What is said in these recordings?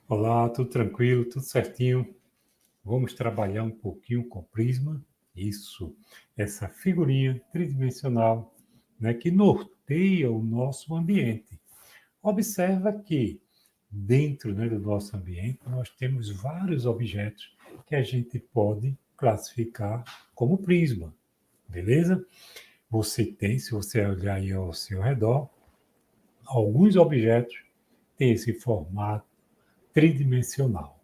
Olá, tudo tranquilo, tudo certinho. Vamos trabalhar um pouquinho com prisma. Isso, essa figurinha tridimensional, né, que norteia o nosso ambiente. Observa que dentro, né, do nosso ambiente nós temos vários objetos que a gente pode classificar como prisma, beleza? Você tem, se você olhar aí ao seu redor, alguns objetos têm esse formato tridimensional.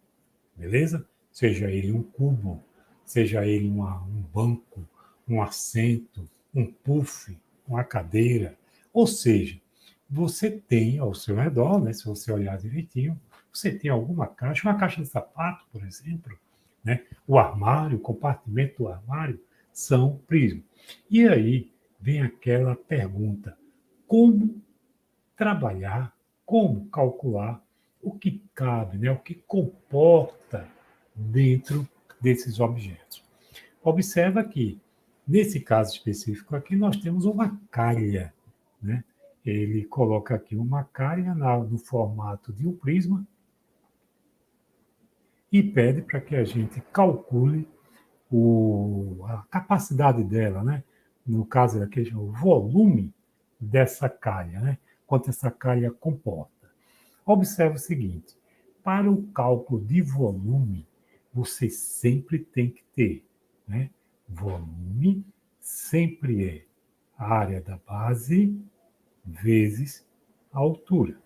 Beleza? Seja ele um cubo, seja ele um banco, um assento, um puff, uma cadeira. Ou seja, você tem ao seu redor, né, se você olhar direitinho, você tem alguma caixa, uma caixa de sapato, por exemplo, né? O armário, o compartimento do armário são prismas. E aí vem aquela pergunta: como trabalhar, como calcular o que cabe, né, o que comporta dentro desses objetos. Observa que, nesse caso específico aqui, nós temos uma calha. Né? Ele coloca aqui uma calha no formato de um prisma e pede para que a gente calcule a capacidade dela, né? No caso aqui, o volume dessa calha, né? Quanto essa calha comporta. Observe o seguinte: para o cálculo de volume, você sempre tem que ter, né? Volume sempre é a área da base vezes a altura.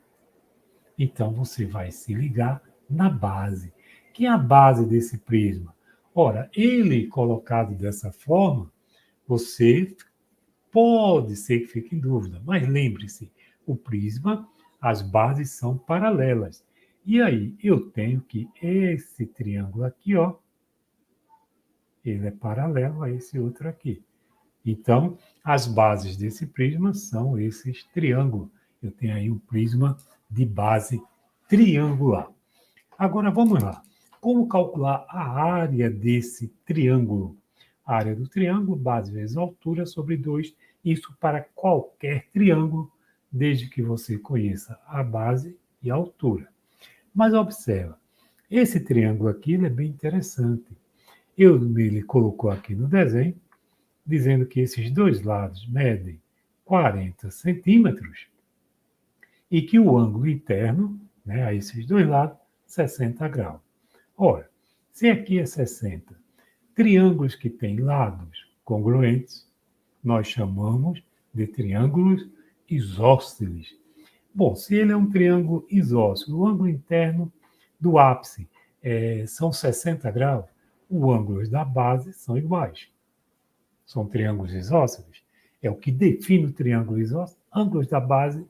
Então, você vai se ligar na base. Que é a base desse prisma? Ora, ele colocado dessa forma, você pode ser que fique em dúvida, mas lembre-se, o prisma, as bases são paralelas. E aí, eu tenho que esse triângulo aqui, ó, ele é paralelo a esse outro aqui. Então, as bases desse prisma são esses triângulos. Eu tenho aí um prisma de base triangular. Agora, vamos lá. Como calcular a área desse triângulo? A área do triângulo, base vezes altura sobre 2, isso para qualquer triângulo, desde que você conheça a base e a altura. Mas observa, esse triângulo aqui ele é bem interessante. Ele colocou aqui no desenho, dizendo que esses dois lados medem 40 centímetros e que o ângulo interno, né, a esses dois lados, 60 graus. Ora, se aqui é 60, triângulos que têm lados congruentes, nós chamamos de triângulos isósceles. Bom, se ele é um triângulo isósceles, o ângulo interno do ápice são 60 graus, os ângulos da base são iguais. São triângulos isósceles. É o que define o triângulo isósceles, ângulos da base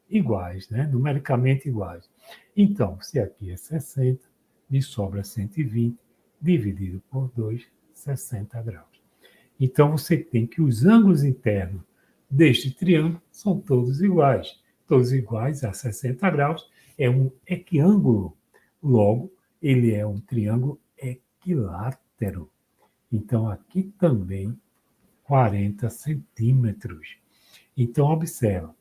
iguais, né? Numericamente iguais. Então, se aqui é 60, me sobra 120, dividido por 2, 60 graus. Então, você tem que os ângulos internos deste triângulo são todos iguais a 60 graus, é um equiângulo. Logo, ele é um triângulo equilátero. Então, aqui também 40 centímetros. Então, observa,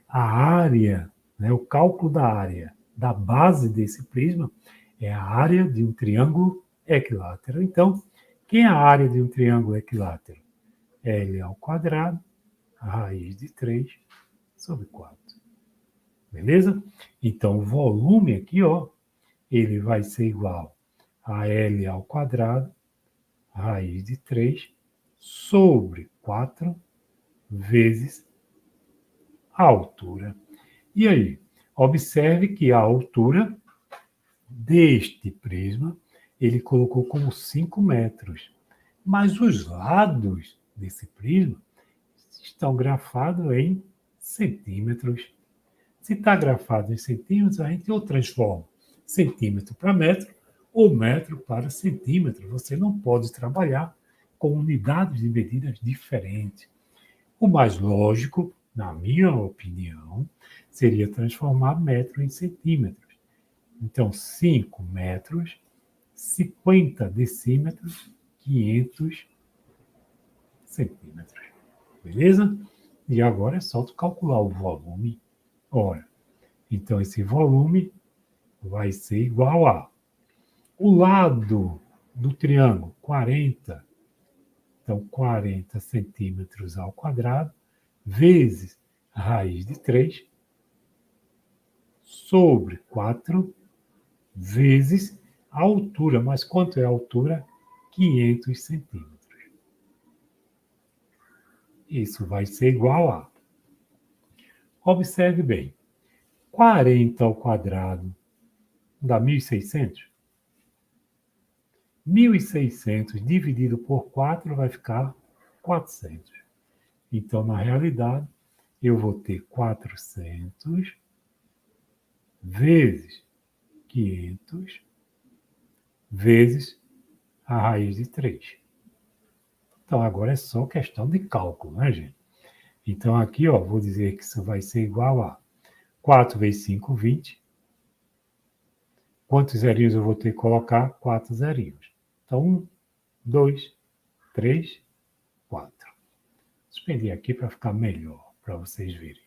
a área, né, o cálculo da área da base desse prisma é a área de um triângulo equilátero. Então, quem é a área de um triângulo equilátero? L ao quadrado, a raiz de 3 sobre 4. Beleza? Então, o volume aqui, ó, ele vai ser igual a L ao quadrado, raiz de 3 sobre 4 vezes a altura. E aí, observe que a altura deste prisma ele colocou como 5 metros, mas os lados desse prisma estão grafados em centímetros. Se está grafado em centímetros, a gente ou transforma centímetro para metro ou metro para centímetro. Você não pode trabalhar com unidades de medidas diferentes. O mais lógico, na minha opinião, seria transformar metro em centímetros. Então, 5 metros, 50 decímetros, 500 centímetros. Beleza? E agora é só tu calcular o volume. Ora, então esse volume vai ser igual a o lado do triângulo, 40. Então, 40 centímetros ao quadrado, vezes a raiz de 3, sobre 4, vezes a altura. Mas quanto é a altura? 500 centímetros. Isso vai ser igual a... Observe bem. 40 ao quadrado dá 1.600? 1.600 dividido por 4 vai ficar 400. Então, na realidade, eu vou ter 400 vezes 500 vezes a raiz de 3. Então, agora é só questão de cálculo, né, gente? Então, aqui, ó, vou dizer que isso vai ser igual a 4 vezes 5, 20. Quantos zerinhos eu vou ter que colocar? 4 zerinhos. Então, 1, 2, 3, 4. Suspendi aqui para ficar melhor, para vocês verem.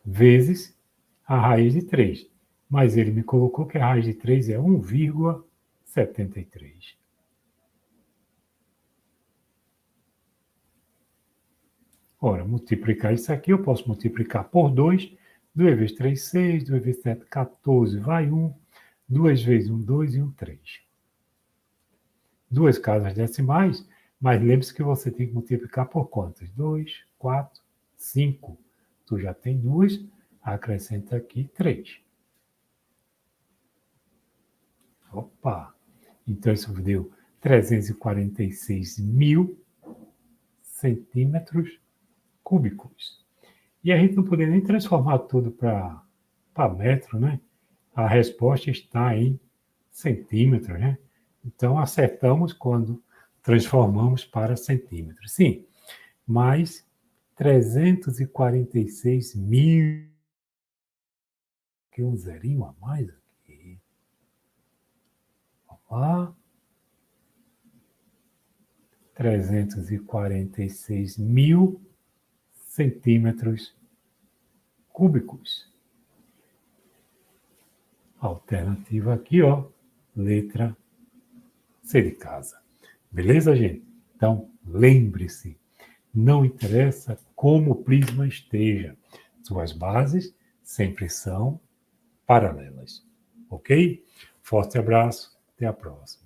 Vezes a raiz de 3. Mas ele me colocou que a raiz de 3 é 1,73. Ora, multiplicar isso aqui, eu posso multiplicar por 2. 2 vezes 3, 6. 2 vezes 7, 14. Vai 1. 2 vezes 1, 2 e 1, 3. Duas casas decimais, mas lembre-se que você tem que multiplicar por quantas? 2, 4, 5. Tu já tem 2, acrescenta aqui 3. Opa! Então, isso deu 346 mil centímetros cúbicos. E a gente não poderia nem transformar tudo para metro, né? A resposta está em centímetros, né? Então, acertamos quando transformamos para centímetros. Sim, mas 346 mil. Tem um zerinho a mais aqui. Ó, 346 mil centímetros cúbicos. Alternativa aqui, ó, letra C de casa. Beleza, gente? Então, lembre-se, não interessa como o prisma esteja, suas bases sempre são paralelas. Ok? Forte abraço, até a próxima.